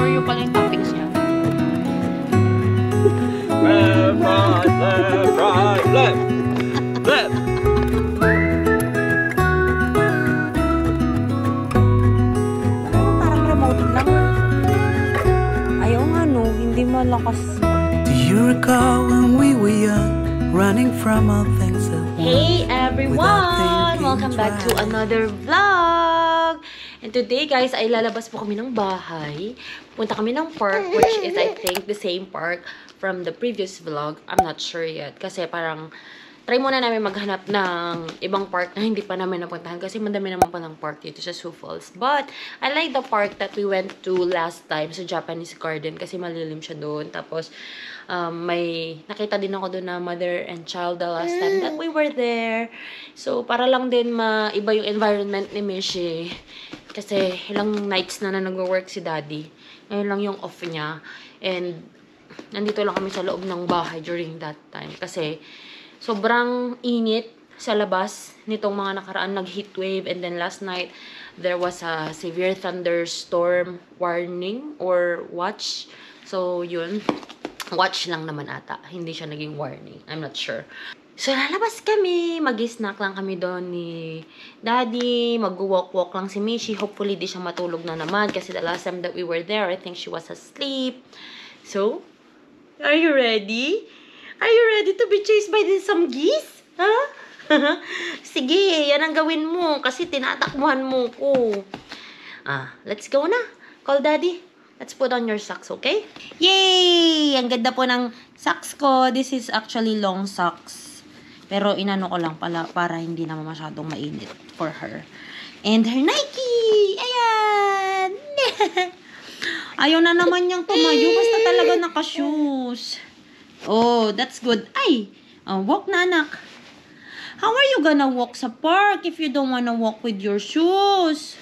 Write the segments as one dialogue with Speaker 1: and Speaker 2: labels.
Speaker 1: Oreo pala yung toppings niya.
Speaker 2: Left, right, left, right, left. Left.
Speaker 1: Parang remote lang. Ayaw nga no, hindi malakas.
Speaker 3: Do you recall when we were young, running from all things that
Speaker 1: Hey everyone! Welcome back to another vlog! And today guys, ay lalabas po kami ng bahay. Punta kami ng park, which is I think the same park from the previous vlog. I'm not sure yet. Kasi parang try muna namin maghanap ng ibang park na hindi pa namin napuntahan. Kasi madami naman pa ng park dito sa Sioux Falls. But I like the park that we went to last time sa Japanese Garden. Kasi malilim siya doon. Tapos may nakita din ako doon na mother and child the last time that we were there. So, para lang din maiba yung environment ni Mishi. Kasi ilang nights na nag-work si Daddy. Ngayon lang yung off niya. And nandito lang kami sa loob ng bahay during that time. Kasi sobrang init sa labas nitong mga nakaraan nag-heat wave. And then last night, there was a severe thunderstorm warning or watch. So, yun. Watch lang naman ata. Hindi siya naging warning. I'm not sure. So, lalabas kami. Mag-snack lang kami doon ni Daddy. Mag-walk-walk lang si Mishi. Hopefully, di siya matulog na naman. Kasi the last time that we were there, I think she was asleep. So, are you ready? Are you ready to be chased by some geese? Huh? Sige, yan ang gawin mo. Kasi tinatakbuhan mo ko. Let's go na. Call Daddy. Let's put on your socks, okay? Yay! Ang ganda po ng socks ko. This is actually long socks. Pero inano ko lang pala para hindi naman masyadong mainit for her. And her Nike! Ayan! Ayaw na naman niyang tumayo. Basta talaga naka-shoes. Oh, that's good. Ay! Walk na, anak. How are you gonna walk sa park if you don't wanna walk with your shoes?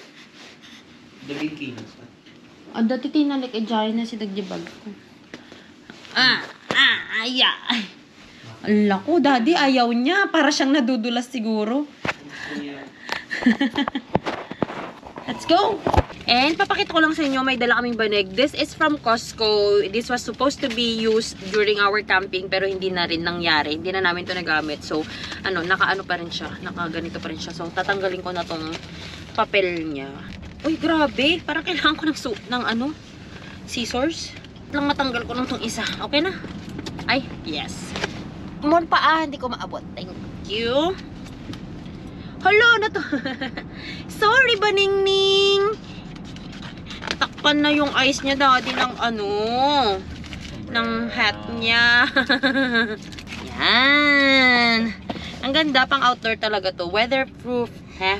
Speaker 2: Drinking.
Speaker 1: Dati tinalik na si Dagjibag ko. Aya. Ala ko, Daddy, ayaw niya. Para siyang nadudulas siguro. Let's go! And papakita ko lang sa inyo, may dala kaming banig. This is from Costco. This was supposed to be used during our camping, pero hindi na rin nangyari. Hindi na namin ito nagamit. So, naka-ano pa rin siya. Naka-ganito pa rin siya. So, tatanggalin ko na tong papel niya. Uy, grabe. Parang kailangan ko ng scissors. Lang matanggal ko nung tong isa. Okay na? Ay, yes. Mon pa hindi ko maabot. Thank you. Hello na to. Sorry, Baningning. Takpan na yung eyes niya, Daddy, ng hat niya. Yan. Ang ganda, pang outdoor talaga to. Weatherproof,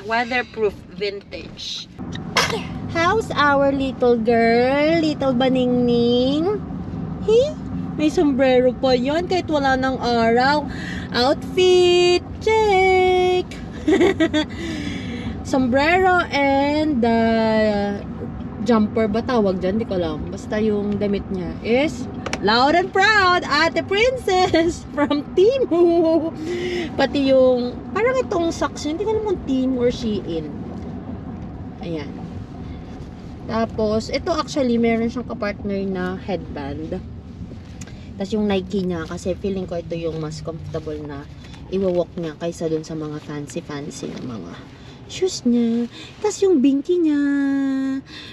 Speaker 1: weatherproof vintage. How's our little girl? Little Baningning? Hey? May sombrero pa yan kahit wala ng araw. Outfit! Check! Sombrero and jumper ba tawag dyan? Di ko alam. Basta yung damit niya is loud and proud, Ate Princess from Temu. Pati yung parang itong socks niya. Hindi ko alam kung Temu or Shein. Ayan. Tapos, ito actually, meron siyang kapartner na headband. Tapos yung Nike niya, kasi feeling ko ito yung mas comfortable na iwawalk niya kaysa dun sa mga fancy-fancy na mga shoes niya. Tapos yung binky niya,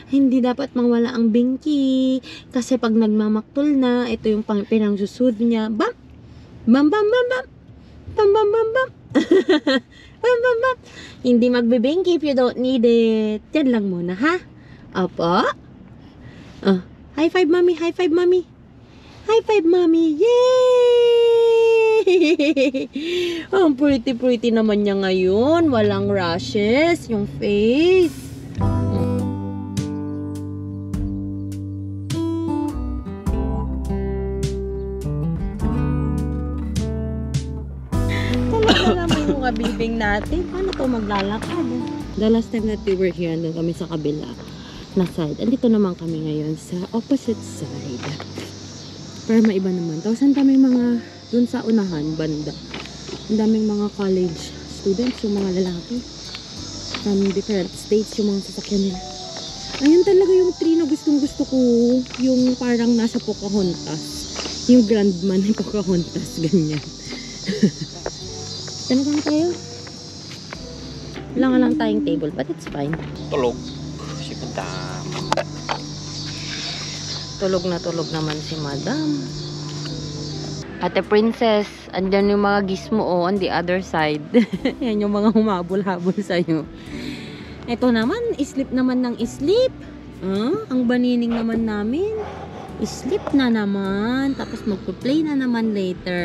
Speaker 1: hindi dapat mawala ang binky. Kasi pag nagmamaktol na, ito yung pinangsusud niya. Bam! Bam, bam, bam, bam! Bam, bam, bam, bam! Bam, bam, bam! Hindi magbe-binky if you don't need it. Yan lang muna, ha? Apa? High five, mommy. High five, mommy. High five, mommy. Yay! Ang pretty naman niya ngayon. Walang rashes. Yung face. Talaga naman yung mga bibing natin. Paano to maglalakad? The last time that we were here, andun kami sa kabila na side. Andito naman kami ngayon sa opposite side. Para maiba naman. Tapos ang daming mga dun sa unahan, banda. Ang daming mga college students, yung mga lalaki. From different states, yung mga sasakyan nila. Ayun talaga yung tree na gustong-gusto gusto ko yung parang nasa Pocahontas. Yung grandma ni Pocahontas, ganyan. Talagang tayo. Wala nga lang tayong table, but it's fine.
Speaker 2: Tulog. Si madam.
Speaker 1: Tulog na tulog naman si madam. Ate Princess, andyan yung mga gizmo on the other side. Yan yung mga humabol-habol sa'yo. Ito naman, sleep naman ng sleep. Ang banining naman namin. Sleep na naman. Tapos magpa-play na naman later.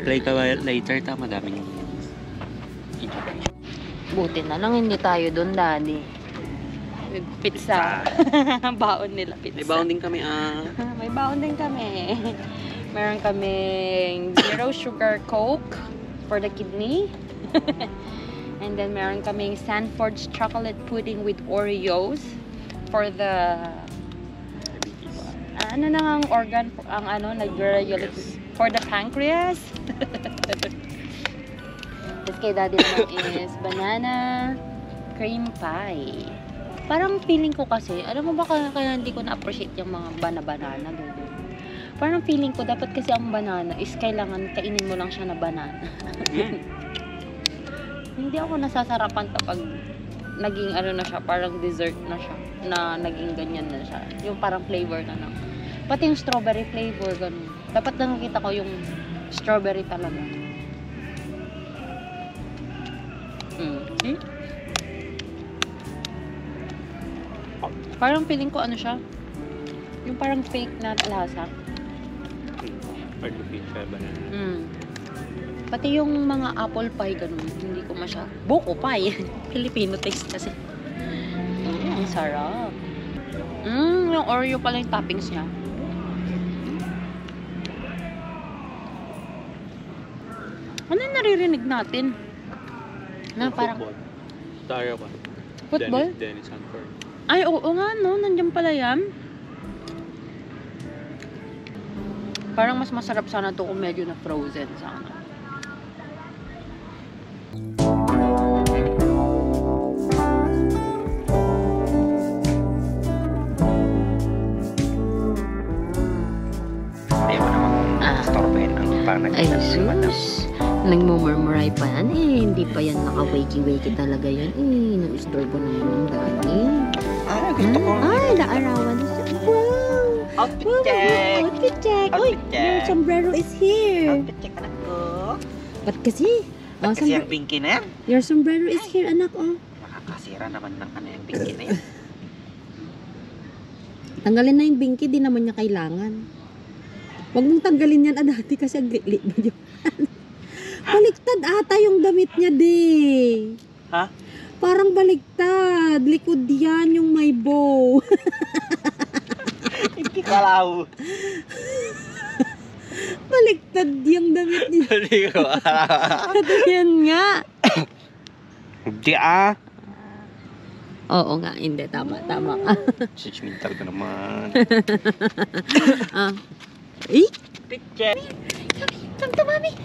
Speaker 2: Play ka later, tama daming
Speaker 1: Buti na lang hindi tayo doon, Daddy. Pizza. Baon nila pizza.
Speaker 2: May bounding kami
Speaker 1: May baon din kami. Meron kaming 0 sugar Coke for the kidney. And then meron kaming Sanford's chocolate pudding with Oreos for the ano na ang organ ang ano for the pancreas. Tapos kay Daddy naman is banana cream pie. Parang feeling ko kasi, alam mo ba kaya hindi ko na-appreciate yung mga banana ganun. Parang feeling ko dapat kasi ang banana is kailangan kainin mo lang siya na banana. Hindi ako nasasarapan kapag naging ano na siya, parang dessert na siya, na naging ganyan na siya. Yung parang flavor na lang. Pati yung strawberry flavor, ganun. Dapat nakikita ko yung strawberry talaga. See? Parang feeling ko ano siya, yung parang fake na lasa.
Speaker 2: artificial banana.
Speaker 1: Pati yung mga apple pie, ganun, hindi ko masya. Buko pie. Filipino taste kasi. Ang sarap. Yung Oreo pala yung toppings niya. Ano yung naririnig natin? Na parang...
Speaker 2: Tara ba?
Speaker 1: Football?
Speaker 2: Dennis Sanford.
Speaker 1: Ay, oo nga, no? Nandiyan pala yan. Parang mas masarap sana to kung medyo na frozen sana.
Speaker 2: Ayaw mo naman storben ang parang
Speaker 1: Ay, sus. Nagmumurmuray pa yan eh. Hindi pa yan naka-wakey-wakey talaga yan eh. Nag-istorbo naman ng dati.
Speaker 2: Ah, gusto ko.
Speaker 1: Ay, naarawan na siya. Wow!
Speaker 2: Outfit check!
Speaker 1: Outfit check! Uy,
Speaker 2: Outfit check!
Speaker 1: your sombrero is here!
Speaker 2: Outfit check, anak ko.
Speaker 1: Ba't kasi?
Speaker 2: Ba't kasi ang pinky na yan?
Speaker 1: Your sombrero is here, anak, oh.
Speaker 2: Nakakasira naman ng ano yung pinky na yan.
Speaker 1: Tanggalin na yung binky, di naman niya kailangan. Huwag mong tanggalin yan, dati kasi ang glit mo yun. Baliktad ata yung damit niya, di.
Speaker 2: Ha?
Speaker 1: Parang baliktad. Likod yan yung may bow.
Speaker 2: Hindi ko alam.
Speaker 1: Baliktad yung damit niya.
Speaker 2: Hindi ko alam.
Speaker 1: Ito yan nga.
Speaker 2: Hindi ah.
Speaker 1: Oo nga, hindi. Tama.
Speaker 2: Judgmental ka naman.
Speaker 1: Eh?
Speaker 2: Picture.
Speaker 1: Come to mommy.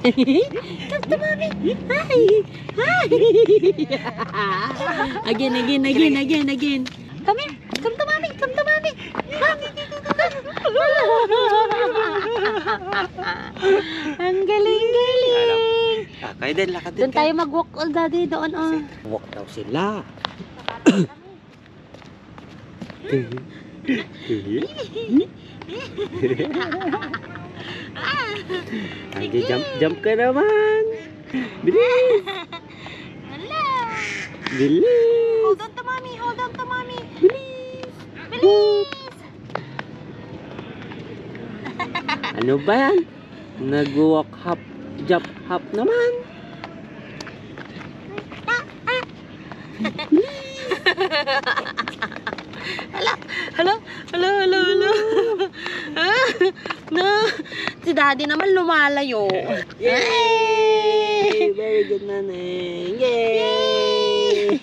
Speaker 1: Come to mommy. Hi. Hi. Again. Come here. Come to mommy. Come to mommy. Ang galing.
Speaker 2: Kakay din, lakad din.
Speaker 1: Doon tayo mag-walk all daddy doon. Oh.
Speaker 2: Walk daw sila. Lagi jump ka naman. Bilis. Bilis.
Speaker 1: Hold on to mommy. Bilis.
Speaker 2: Ano ba yan? Nag-walk hop, jump hop naman.
Speaker 1: Hello. No. Si daddy naman lumalayo.
Speaker 2: Yay! Very good, nanay. Yay!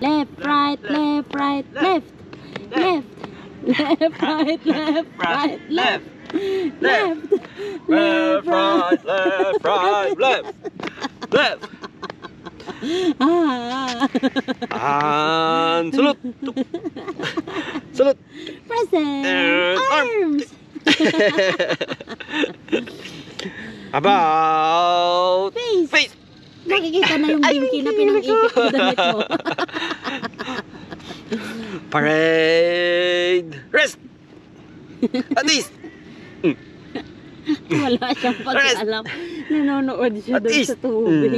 Speaker 1: Left, right, left. Left, right, left.
Speaker 2: And salute! Salute!
Speaker 1: Present! Arms!
Speaker 2: About
Speaker 1: Face!
Speaker 2: face!
Speaker 1: Nakikita na yung binky na pinang-ipit ko damit mo.
Speaker 2: Parade! Rest! At least!
Speaker 1: Wala siyang pag-alam. Nanonood siya doon sa tubig.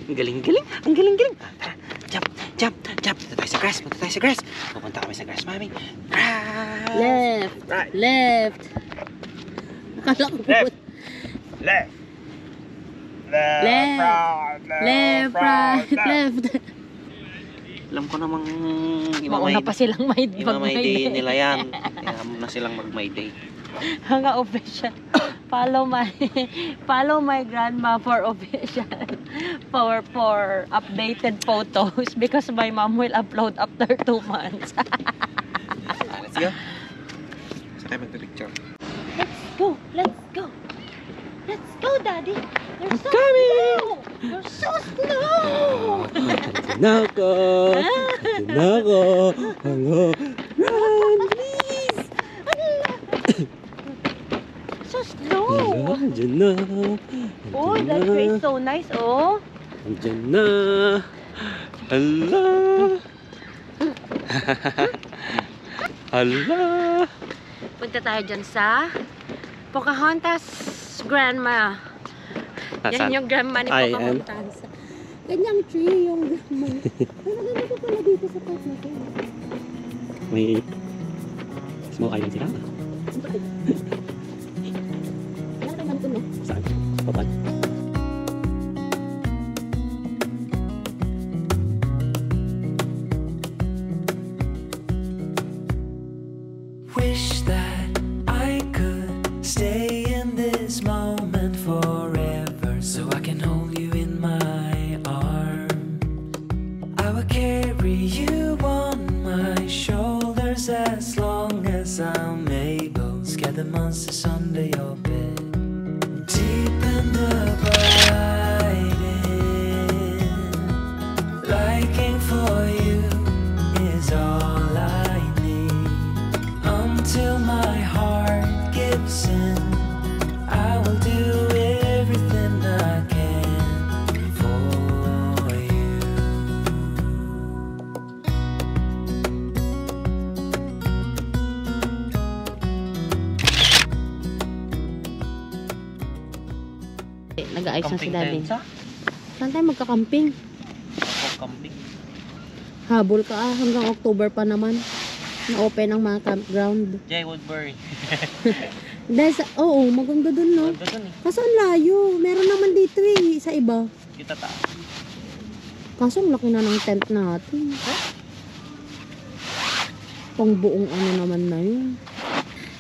Speaker 2: Ang galing-galing! Ang galing-galing! Tara, jump! Jump! Jump! Punta tayo sa grass! Punta tayo sa grass! Pupunta kami sa grass, mami! Grass!
Speaker 1: Left!
Speaker 2: Right!
Speaker 1: Left! Akala ko
Speaker 2: Left! Left!
Speaker 1: Left! Left! Right! Left!
Speaker 2: Alam ko namang
Speaker 1: Mauna pa silang may
Speaker 2: May day nila yan. Kaya na silang mag-my day.
Speaker 1: Hanga official. Follow my grandma for official for updated photos because my mom will upload after 2 months.
Speaker 2: Let's go. Saan tayo magpipicture?
Speaker 1: Let's go. Let's go. Let's go, Daddy. You're so
Speaker 2: coming.
Speaker 1: slow. You're so slow.
Speaker 2: Nako! Nako! Hello! Run, please!
Speaker 1: So slow.
Speaker 2: Diyan na!
Speaker 1: Oh, that tree is so nice, oh.
Speaker 2: Diyan na! Hala! Hala!
Speaker 1: Punta tayo dyan sa Pocahontas grandma. Yan yung grandma ni Pocahontas. Ganyang tree yung grandma. Ano ganda ko pala dito sa part na to?
Speaker 2: May smoke island sila.
Speaker 1: Wala naman to, no?
Speaker 2: Saan? Papan?
Speaker 3: Wish that I could stay in this moment forever, so I can hold you in my arms. I will carry you on my shoulders as long as I'm able. Scare the monsters under your bed. Deep in the abiding, liking for you is all I need. Until my heart gives in, I will do everything I can for you.
Speaker 1: Nag-aayos na si Daddy. Saan tayo magkakamping?
Speaker 2: Camping.
Speaker 1: Habol ka hanggang October pa naman. Na-open ang mga campground.
Speaker 2: Jay Woodbury.
Speaker 1: Oo, maganda dun, no? Kaso ang layo. Meron naman dito eh, sa iba.
Speaker 2: Kita ta.
Speaker 1: Kaso ang laki na ng tent natin. Pang buong ano naman na yun.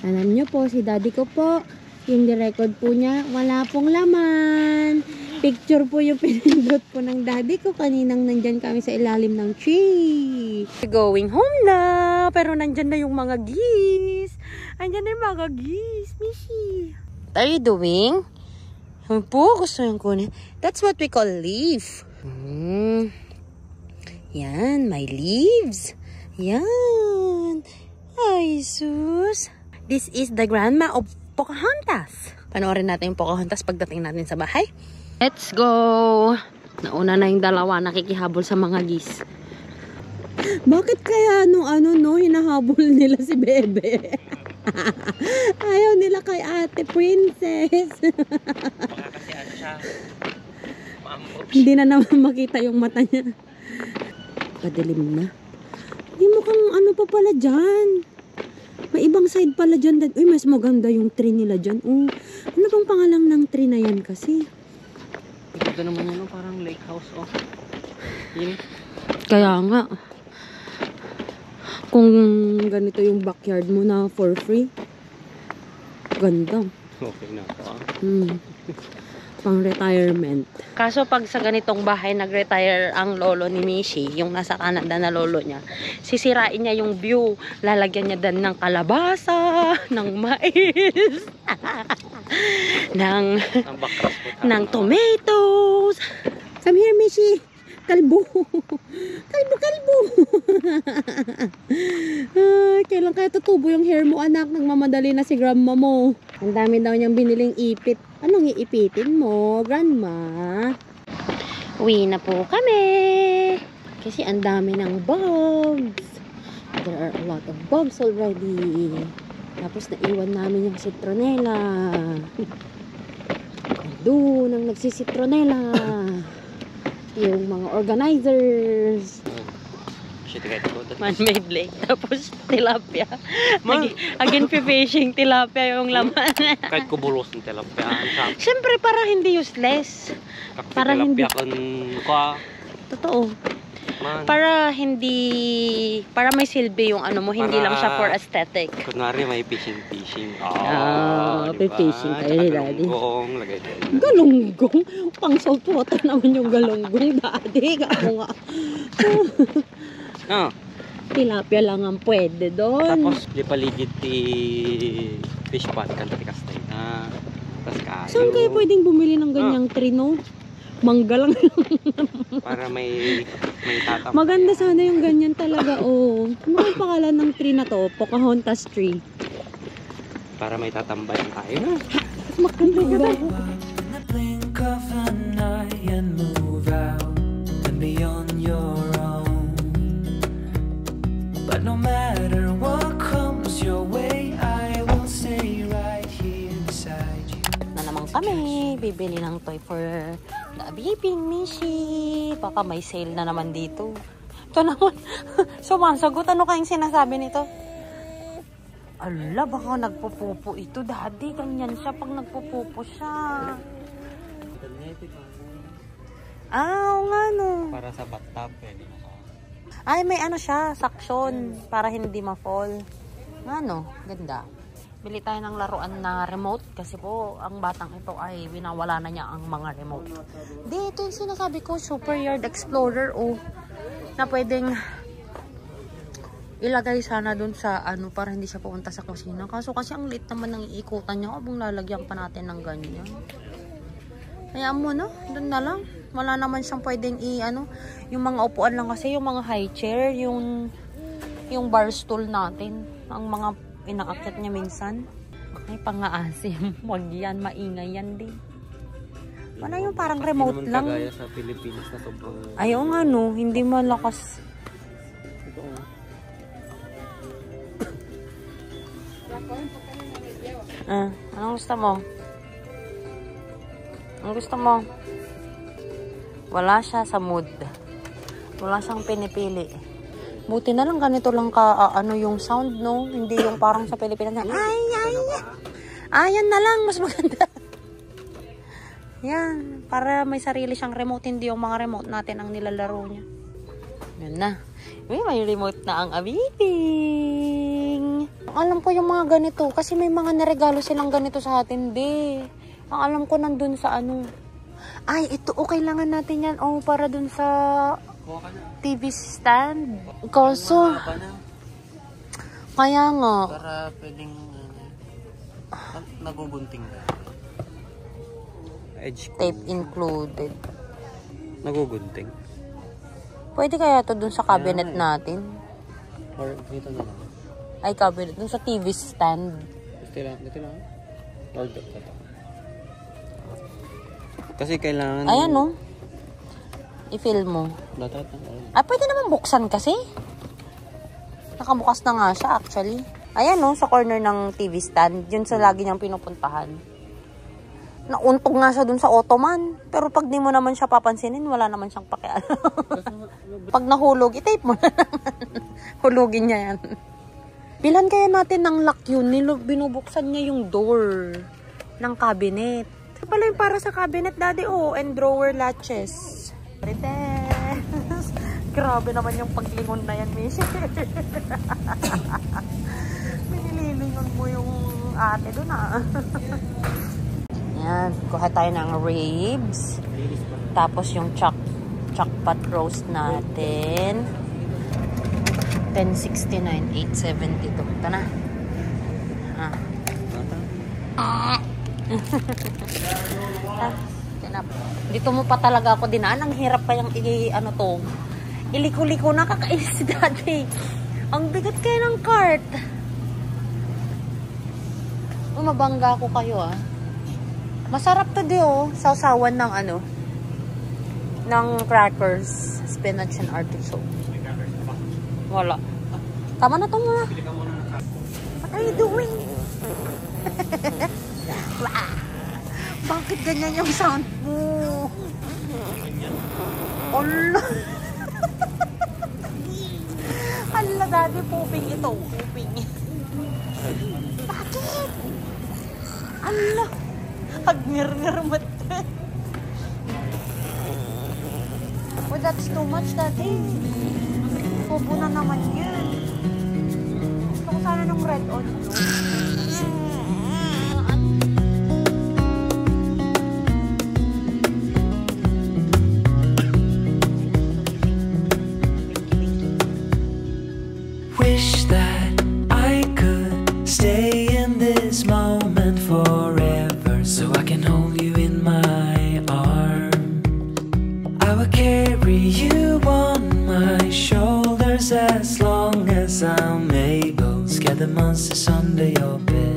Speaker 1: Alam nyo po, si Daddy ko po, yung record po niya, wala pong laman. Picture po yung pinindot po ng Daddy ko. Kaninang nandyan kami sa ilalim ng tree. Going home na. Pero nandyan na yung mga geese. Andyan na yung mga geese. Mishi. What are you doing? Yun po, gusto yung kunin. That's what we call leaf. Yan, my leaves. Yan. Ay, sus. This is the grandma of Pocahontas. Panoorin natin yung Pocahontas pagdating natin sa bahay. Let's go! Nauna na yung dalawa nakikihabol sa mga geese. Bakit kaya hinahabol nila si Bebe? Ayaw nila kay Ate Princess.
Speaker 2: Baka kasi ano siya.
Speaker 1: Hindi na naman makita yung mata niya. Padilim na. Hindi mukhang ano pa pala dyan. May ibang side pala dyan. Uy, mas maganda yung tree nila dyan. Ano bang pangalan ng tree na yan kasi?
Speaker 2: Ito naman yun, parang lake house. Yun.
Speaker 1: Kaya nga. Kung ganito yung backyard mo na for free. Ganda.
Speaker 2: Okay na ako.
Speaker 4: Pang retirement.
Speaker 1: Kaso pag sa ganitong bahay nag-retire ang lolo ni Mishi, yung nasa Canada na lolo niya, sisirain niya yung view. Lalagyan niya dan ng kalabasa, ng mais, ng tomatoes.
Speaker 4: Come here, Mishi. Kalbo. Kalbo. Kailan kaya tutubo yung hair mo, anak? Nagmamadali na si grandma mo. Ang dami daw niyang biniling ipit. Anong iipitin mo, grandma?
Speaker 1: Uwi na po kami.
Speaker 4: Kasi ang dami ng bugs. There are a lot of bugs already. Tapos naiwan namin yung citronella. Doon ang nagsisitronella. Yung mga organizers.
Speaker 1: Man-made lake. Tapos tilapia. Again, fishing tilapia yung laman.
Speaker 2: Kahit kubulos ng tilapia.
Speaker 1: Siyempre, para hindi useless. Para hindi. Totoo.
Speaker 2: Man.
Speaker 1: Para may silbi yung ano mo, hindi lang siya for aesthetic.
Speaker 2: Kunwari may fishing.
Speaker 4: Fishing kayo ni Daddy.
Speaker 2: Galonggong, lagay din.
Speaker 4: Galonggong? Pang saltwater naman yung galonggong, Daddy. Ako nga. Tilapia lang ang pwede doon.
Speaker 2: Tapos, di paligid ti fish pond, kanta ti kastay na. Tapos kayo.
Speaker 4: Saan kayo pwedeng bumili ng ganyang trino? Mangga lang.
Speaker 2: Para may tatam.
Speaker 4: Maganda sana yung ganyan talaga, oh. Ano ang pangalan ng tree na to? Pocahontas tree.
Speaker 2: Para may tatambayan tayo.
Speaker 4: Makambay ka ba?
Speaker 3: In the blink of an eye and move out and beyond your own. But no matter what comes your way, I will stay right here beside you.
Speaker 1: Na naman kami, bibili ng toy for the baby Mishi. Baka may sale na naman dito. Ito naman, sumasagot. Ano kayong sinasabi nito? Ala, baka nagpupupo ito, Daddy. Ganyan siya pag nagpupupo siya. Oo nga no.
Speaker 2: Para sa bathtub, pwede na ka.
Speaker 1: Ay, may ano siya, suction. Para hindi ma-fall. Ano, ganda. Bili tayo ng laruan na remote kasi po ang batang ito ay winawala na niya ang mga remote. Di, ito yung sinasabi ko, Super Yard Explorer na pwedeng ilagay sana dun sa ano para hindi siya pupunta sa kusina. Kaso kasi ang lit naman ng iikutan niya, kung lalagyan pa natin ng ganyan. Kaya mo no, dun na lang. Wala naman siyang pwedeng yung mga upuan lang kasi, yung mga high chair, yung bar stool natin, ang mga inaakyat niya minsan. Ay, pang-aasim. Wag yan, maingay yan din. Wala yung parang remote
Speaker 2: hindi
Speaker 1: lang.
Speaker 2: Hindi naman kagaya sa Pilipinas na sobrang...
Speaker 1: Ayaw nga no, hindi malakas.
Speaker 2: Ito
Speaker 1: Anong gusto mo? Anong gusto mo? Wala siya sa mood. Wala siyang pinipili. Buti na lang ganito lang yung sound, no? Hindi yung parang sa Pilipinas na, ayan na lang, mas maganda. Yan, para may sarili siyang remote, hindi yung mga remote natin ang nilalaro niya. Yan na. May remote na ang abibing. Alam ko yung mga ganito, kasi may mga naregalo silang ganito sa atin, be. Ang alam ko nandun sa Ay, ito, kailangan natin yan, para dun sa TV stand. Kaso, kaya nga.
Speaker 2: Para pwedeng nagugunting na. Edge
Speaker 1: Tape included.
Speaker 2: Nagugunting.
Speaker 1: Pwede kaya to dun sa cabinet natin?
Speaker 2: Or dito na lang.
Speaker 1: Ay, cabinet. Dun sa TV stand.
Speaker 2: Dito lang. Or dito. Kasi kailangan...
Speaker 1: Ayan, no? I-fill mo. Pwede naman buksan kasi. Nakabukas na nga siya, actually. Ayan, no? Sa corner ng TV stand. Yun sa lagi niyang pinupuntahan. Nauntog nga siya dun sa ottoman. Pero pag di mo naman siya papansinin, wala naman siyang pakialam. Pag nahulog, i-tape mo na naman. Hulugin niya yan. Bilan kaya natin ng lock yun. Binubuksan niya yung door ng cabinet. Ito pala yung para sa cabinet, Daddy. And drawer latches. Marites. Grabe naman yung paglingon na yan, Miss. Nililingon mo yung ate doon,
Speaker 4: Ayan, kuha tayo ng ribs. Tapos yung pot roast natin. 1069, 872. Ito na. Dito mo pa talaga ako dinaan. Ang hirap pa yung iliko-liko na kakainis dati. Ang bigat kayo ng cart. Mabangga ko kayo Masarap to di sausawan ng ng crackers, spinach and artichoke. Wala. Tama na to mga. What are you doing? Bakit ganyan yung sound mo? Allah. Allah, daddy, pooping ito. Pooping. Bakit? Allah. Hagngir-ngir mata. Oh, that's too much, daddy. Popo na naman yan. Gusto ko sana ng red onion.
Speaker 3: Wish that I could stay in this moment forever, so I can hold you in my arms. I will carry you on my shoulders as long as I'm able. Scare the monsters under your bed.